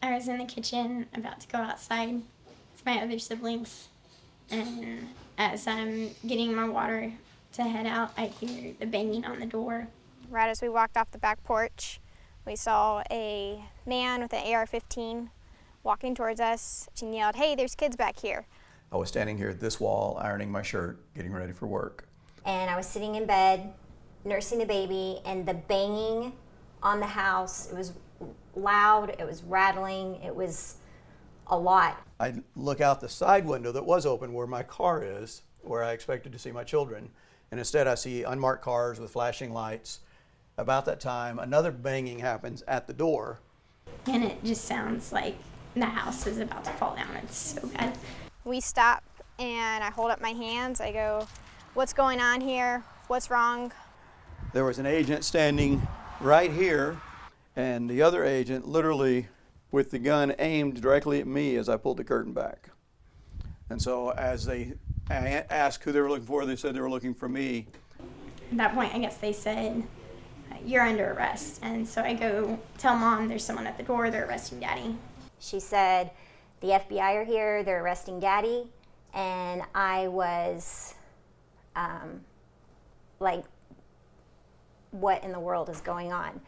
I was in the kitchen about to go outside with my other siblings, and as I'm getting my water to head out, I hear the banging on the door. Right as we walked off the back porch, we saw a man with an AR-15 walking towards us and yelled, "Hey, there's kids back here." I was standing here at this wall, ironing my shirt, getting ready for work. And I was sitting in bed, nursing the baby, and the banging on the house, it was loud, it was rattling, it was a lot. I look out the side window that was open where my car is, where I expected to see my children, and instead I see unmarked cars with flashing lights. About that time, another banging happens at the door. And it just sounds like the house is about to fall down. It's so bad. We stop and I hold up my hands. I go, "What's going on here? What's wrong?" There was an agent standing right here, and the other agent literally with the gun aimed directly at me as I pulled the curtain back. And so as I asked who they were looking for, they said they were looking for me. At that point, I guess they said, "You're under arrest." And so I go tell Mom there's someone at the door, they're arresting Daddy. She said, "The FBI are here, they're arresting Daddy." And I was like, what in the world is going on?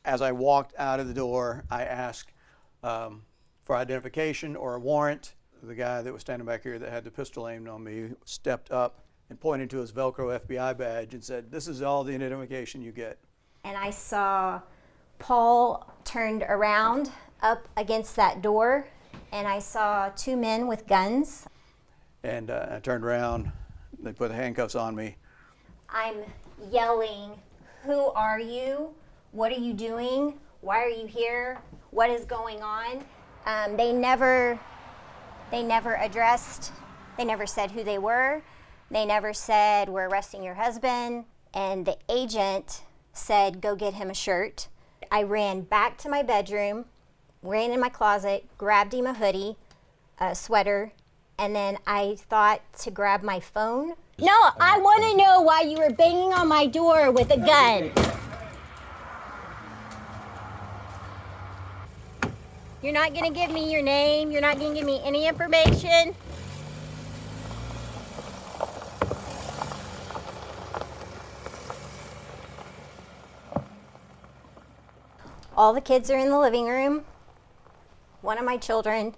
As I walked out of the door, I asked for identification or a warrant. The guy that was standing back here that had the pistol aimed on me stepped up and pointed to his Velcro FBI badge and said, "This is all the identification you get." And I saw Paul turned around up against that door, and I saw two men with guns. And I turned around, they put the handcuffs on me. I'm yelling, "Who are you? What are you doing? Why are you here? What is going on?" They never addressed, they never said who they were. They never said, "We're arresting your husband." And the agent said, "Go get him a shirt." I ran back to my bedroom, ran in my closet, grabbed him a hoodie, a sweater, and then I thought to grab my phone. No, I want to know why you were banging on my door with a gun. You're not going to give me your name. You're not going to give me any information. All the kids are in the living room. One of my children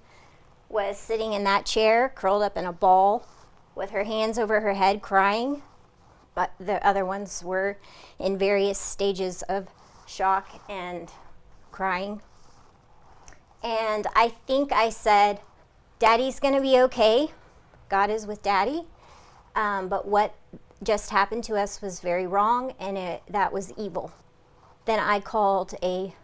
was sitting in that chair, curled up in a ball, with her hands over her head, crying. But the other ones were in various stages of shock and crying. And I think I said, "Daddy's gonna be okay. God is with Daddy." But what just happened to us was very wrong, and that was evil. Then I called a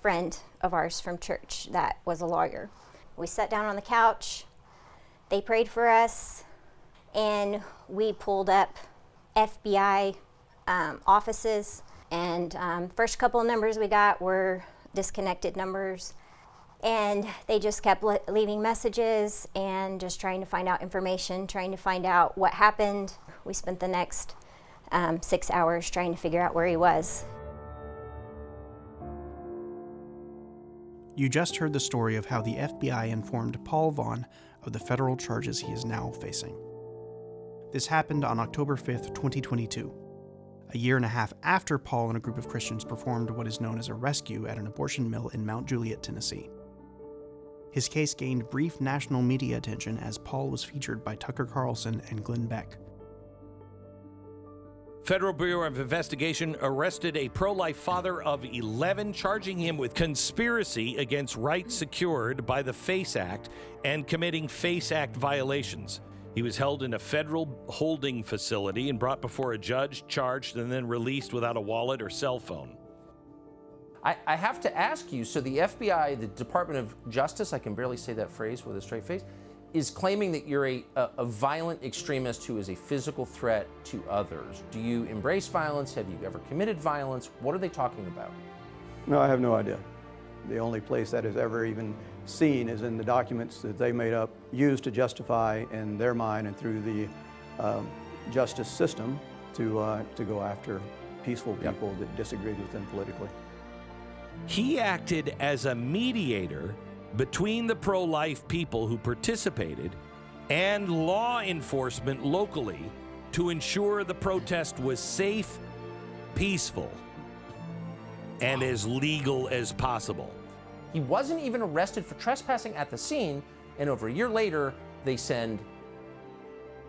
friend of ours from church that was a lawyer. We sat down on the couch, they prayed for us, and we pulled up FBI offices, and first couple of numbers we got were disconnected numbers, and they just kept leaving messages and just trying to find out information, trying to find out what happened. We spent the next 6 hours trying to figure out where he was. You just heard the story of how the FBI informed Paul Vaughn of the federal charges he is now facing. This happened on October 5th, 2022, a year and a half after Paul and a group of Christians performed what is known as a rescue at an abortion mill in Mount Juliet, Tennessee. His case gained brief national media attention as Paul was featured by Tucker Carlson and Glenn Beck. Federal Bureau of Investigation arrested a pro-life father of 11, charging him with conspiracy against rights secured by the FACE Act and committing FACE Act violations. He was held in a federal holding facility and brought before a judge, charged, and then released without a wallet or cell phone. I have to ask you, so the FBI, the Department of Justice, I can barely say that phrase with a straight face, is claiming that you're a violent extremist who is a physical threat to others. Do you embrace violence? Have you ever committed violence? What are they talking about? No, I have no idea. The only place that is ever even seen is in the documents that they made up, used to justify in their mind and through the justice system to go after peaceful people that disagreed with them politically. He acted as a mediator between the pro-life people who participated and law enforcement locally to ensure the protest was safe, peaceful, and as legal as possible. He wasn't even arrested for trespassing at the scene, and over a year later, they send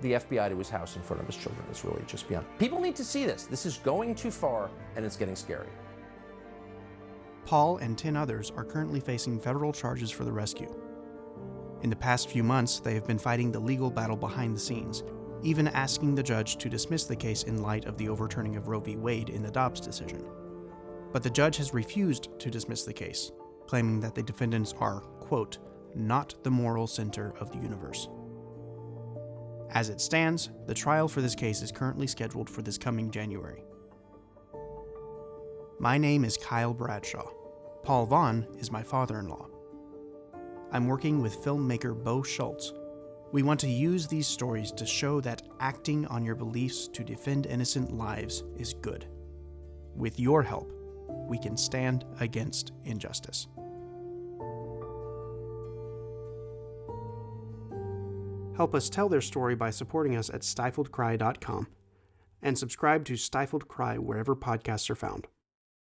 the FBI to his house in front of his children. It's really just beyond. People need to see this. This is going too far, and it's getting scary. Paul and 10 others are currently facing federal charges for the rescue. In the past few months, they have been fighting the legal battle behind the scenes, even asking the judge to dismiss the case in light of the overturning of Roe v. Wade in the Dobbs decision. But the judge has refused to dismiss the case, claiming that the defendants are, quote, not the moral center of the universe. As it stands, the trial for this case is currently scheduled for this coming January. My name is Kyle Bradshaw. Paul Vaughn is my father-in-law. I'm working with filmmaker Bo Schultz. We want to use these stories to show that acting on your beliefs to defend innocent lives is good. With your help, we can stand against injustice. Help us tell their story by supporting us at stifledcry.com and subscribe to Stifled Cry wherever podcasts are found.